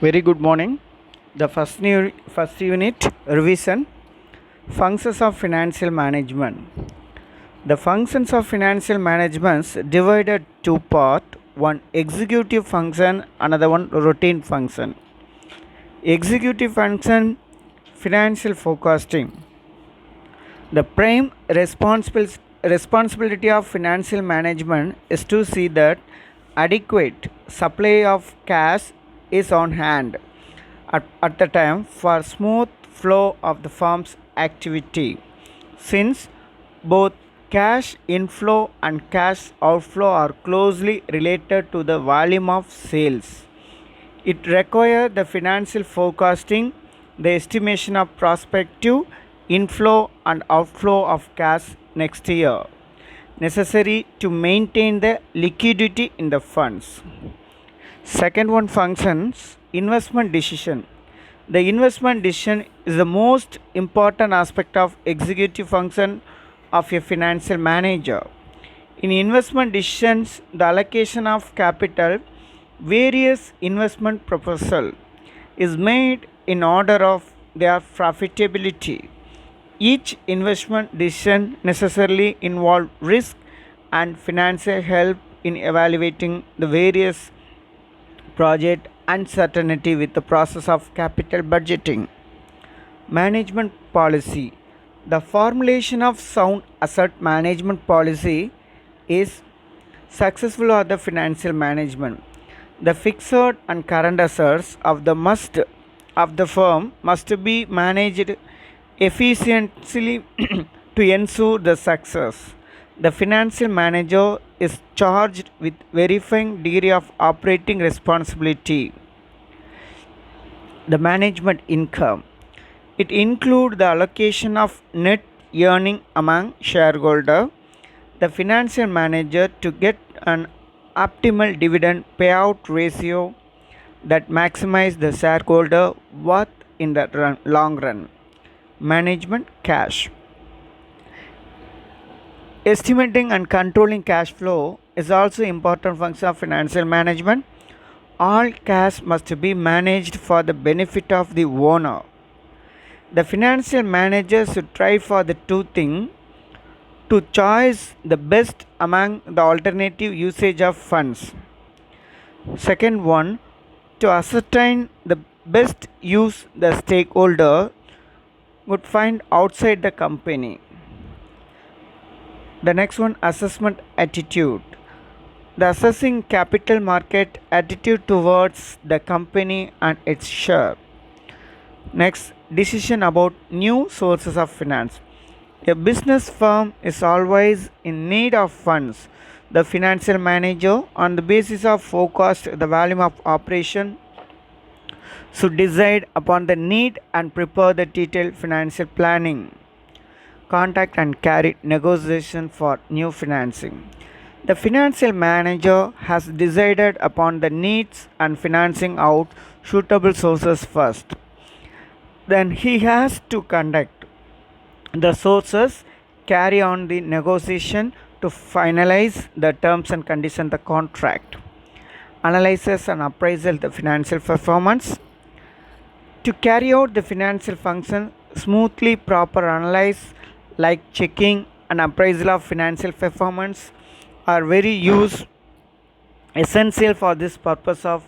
Very good morning. The first unit revision functions of financial management. The functions of financial management divided two part, one executive function, another one routine function. Executive function, financial forecasting. The prime responsibility of financial management is to see that adequate supply of cash is on hand at the time for smooth flow of the firm's activity. Since both cash inflow and cash outflow are closely related to the volume of sales, it requires the financial forecasting, the estimation of prospective inflow and outflow of cash next year, necessary to maintain the liquidity in the funds. Second one functions investment decision. The investment decision is the most important aspect of executive function of a financial manager. In investment decisions, the allocation of capital, various investment proposal is made in order of their profitability. Each investment decision necessarily involves risk and financial help in evaluating the various project uncertainty with the process of capital budgeting. Management policy. The formulation of sound asset management policy is successful of the financial management. The fixed and current assets of the firm must be managed efficiently to ensure the success. The financial manager is charged with verifying degree of operating responsibility. The management income. It includes the allocation of net earning among shareholder. The financial manager to get an optimal dividend payout ratio that maximize the shareholder worth in the long run. Management cash. Estimating and controlling cash flow is also important function of financial management. All cash must be managed for the benefit of the owner. The financial manager should try for the two things to choose the best among the alternative usage of funds. Second one, to ascertain the best use the stakeholder would find outside the company. The next one, assessment attitude. The assessing capital market attitude towards the company and its share. Next, decision about new sources of finance. A business firm is always in need of funds. The financial manager, on the basis of forecast the volume of operation, should decide upon the need and prepare the detailed financial planning. Contact and carry negotiation for new financing. The financial manager has decided upon the needs and financing out suitable sources first. Then he has to conduct the sources, carry on the negotiation to finalize the terms and conditions of the contract. Analysis and appraisal the financial performance. To carry out the financial function smoothly, proper analysis like checking and appraisal of financial performance are very essential for this purpose of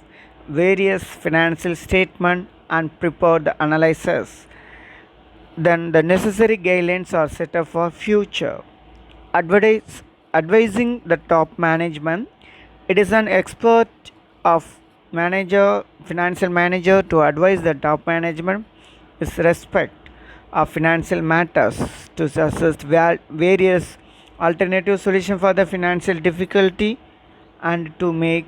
various financial statement and prepare the analysis. Then the necessary guidelines are set up for future. Advising the top management. It is an expert of financial manager to advise the top management with respect of financial matters, to suggest various alternative solution for the financial difficulty and to make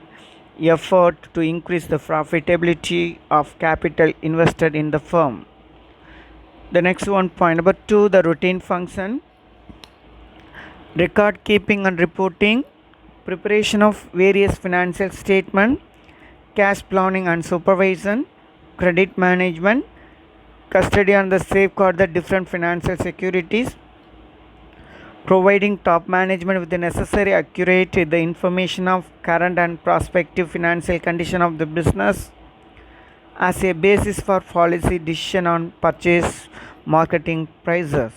effort to increase the profitability of capital invested in the firm. The next one, point number 2, the routine function. Record keeping and reporting, preparation of various financial statement, cash planning and supervision, credit management, custody and the safeguard the different financial securities, providing top management with the necessary accurate information of current and prospective financial condition of the business, as a basis for policy decision on purchase marketing prices.